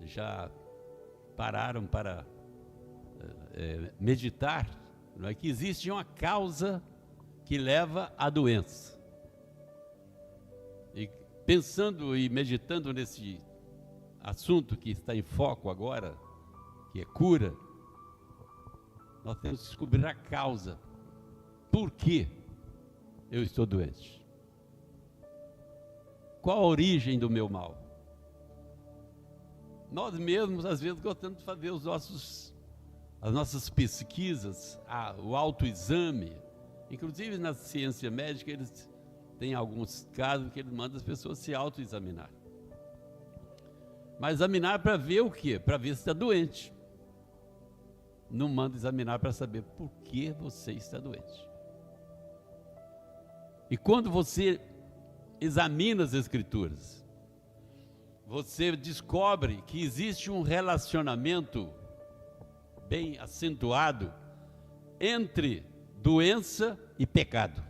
já pararam para meditar, não é, que existe uma causa que leva à doença. E pensando e meditando nesse assunto que está em foco agora, que é cura, nós temos que descobrir a causa. Por que eu estou doente? Qual a origem do meu mal? Nós mesmos, às vezes, gostamos de fazer as nossas pesquisas, o autoexame. Inclusive, na ciência médica, eles têm alguns casos que eles mandam as pessoas se autoexaminar. Mas examinar para ver o quê? Para ver se está doente. Não manda examinar para saber por que você está doente. E quando você examina as Escrituras, você descobre que existe um relacionamento bem acentuado entre doença e pecado.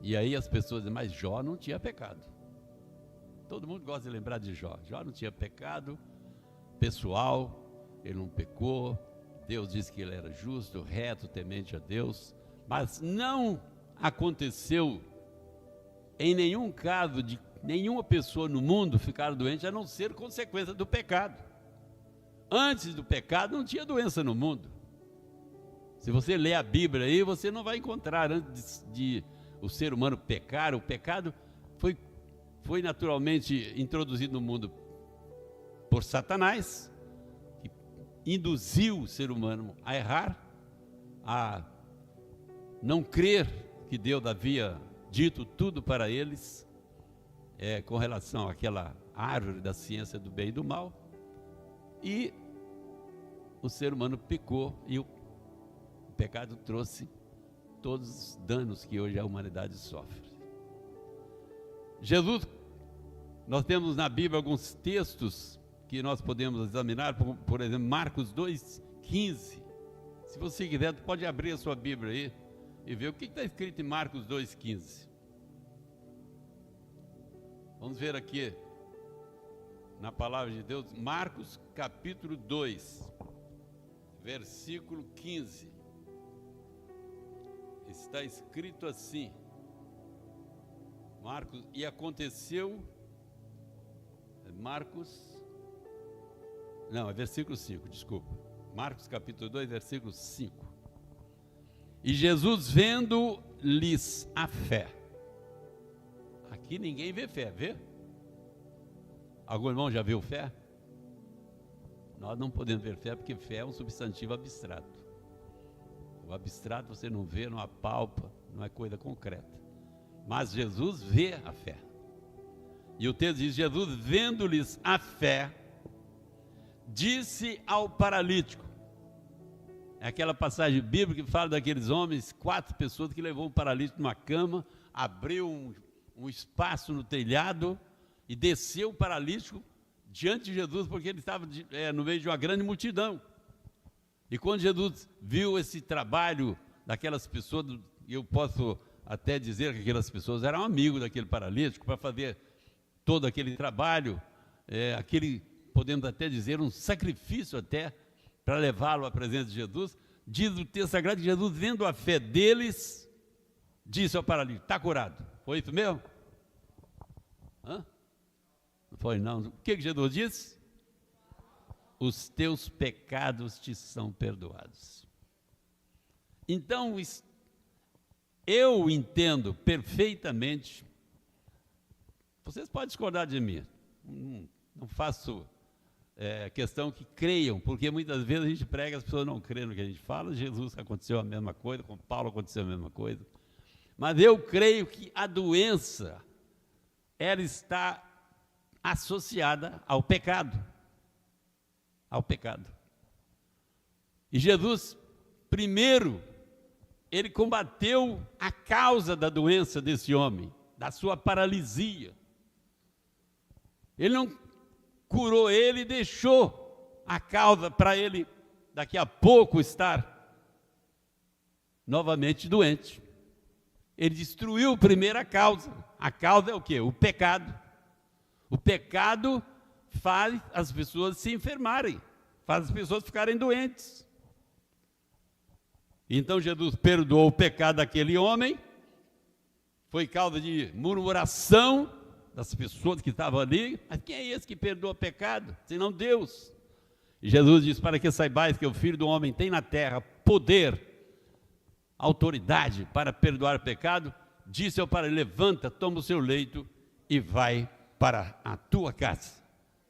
E aí as pessoas dizem, mas Jó não tinha pecado. Todo mundo gosta de lembrar de Jó. Jó não tinha pecado pessoal, ele não pecou, Deus disse que ele era justo, reto, temente a Deus, mas não aconteceu em nenhum caso de nenhuma pessoa no mundo ficar doente, a não ser consequência do pecado. Antes do pecado não tinha doença no mundo. Se você ler a Bíblia aí, você não vai encontrar, antes de o ser humano pecar, o pecado foi naturalmente introduzido no mundo por Satanás, que induziu o ser humano a errar, a não crer que Deus havia dito tudo para eles, com relação àquela árvore da ciência do bem e do mal, e o ser humano pecou, e o pecado trouxe todos os danos que hoje a humanidade sofre. Jesus, nós temos na Bíblia alguns textos que nós podemos examinar, por exemplo, Marcos 2,15. Se você quiser, pode abrir a sua Bíblia aí e ver o que está escrito em Marcos 2,15. Vamos ver aqui, na palavra de Deus, Marcos capítulo 2, versículo 15. Está escrito assim, Marcos, e aconteceu, versículo 5, desculpa, Marcos capítulo 2, versículo 5. E Jesus vendo-lhes a fé. Aqui ninguém vê fé, vê? Algum irmão já viu fé? Nós não podemos ver fé, porque fé é um substantivo abstrato. O abstrato você não vê, não apalpa, não é coisa concreta. Mas Jesus vê a fé. E o texto diz, Jesus vendo-lhes a fé, disse ao paralítico. É aquela passagem bíblica que fala daqueles homens, 4 pessoas que levou um paralítico numa cama, abriu um espaço no telhado e desceu o paralítico diante de Jesus, porque ele estava no meio de uma grande multidão. E quando Jesus viu esse trabalho daquelas pessoas, eu posso até dizer que aquelas pessoas eram amigos daquele paralítico, para fazer todo aquele trabalho, podemos até dizer, um sacrifício até, para levá-lo à presença de Jesus. Diz o texto sagrado que Jesus, vendo a fé deles, disse ao paralítico, está curado. Foi isso mesmo? Não foi não. O que Jesus disse? Os teus pecados te são perdoados. Então, eu entendo perfeitamente, vocês podem discordar de mim, não faço questão que creiam, porque muitas vezes a gente prega, as pessoas não creem no que a gente fala. Jesus aconteceu a mesma coisa, com Paulo aconteceu a mesma coisa, mas eu creio que a doença, ela está associada ao pecado. Ao pecado. E Jesus, primeiro, ele combateu a causa da doença desse homem, da sua paralisia. Ele não curou ele e deixou a causa para ele, daqui a pouco, estar novamente doente. Ele destruiu primeiro a causa. A causa é o quê? O pecado. O pecado faz as pessoas se enfermarem, faz as pessoas ficarem doentes. Então Jesus perdoou o pecado daquele homem, foi causa de murmuração das pessoas que estavam ali. Mas quem é esse que perdoa o pecado, senão Deus? E Jesus diz: para que saibais que o Filho do Homem tem na terra poder, autoridade para perdoar o pecado, disse ao para: levanta, toma o seu leito e vai para a tua casa.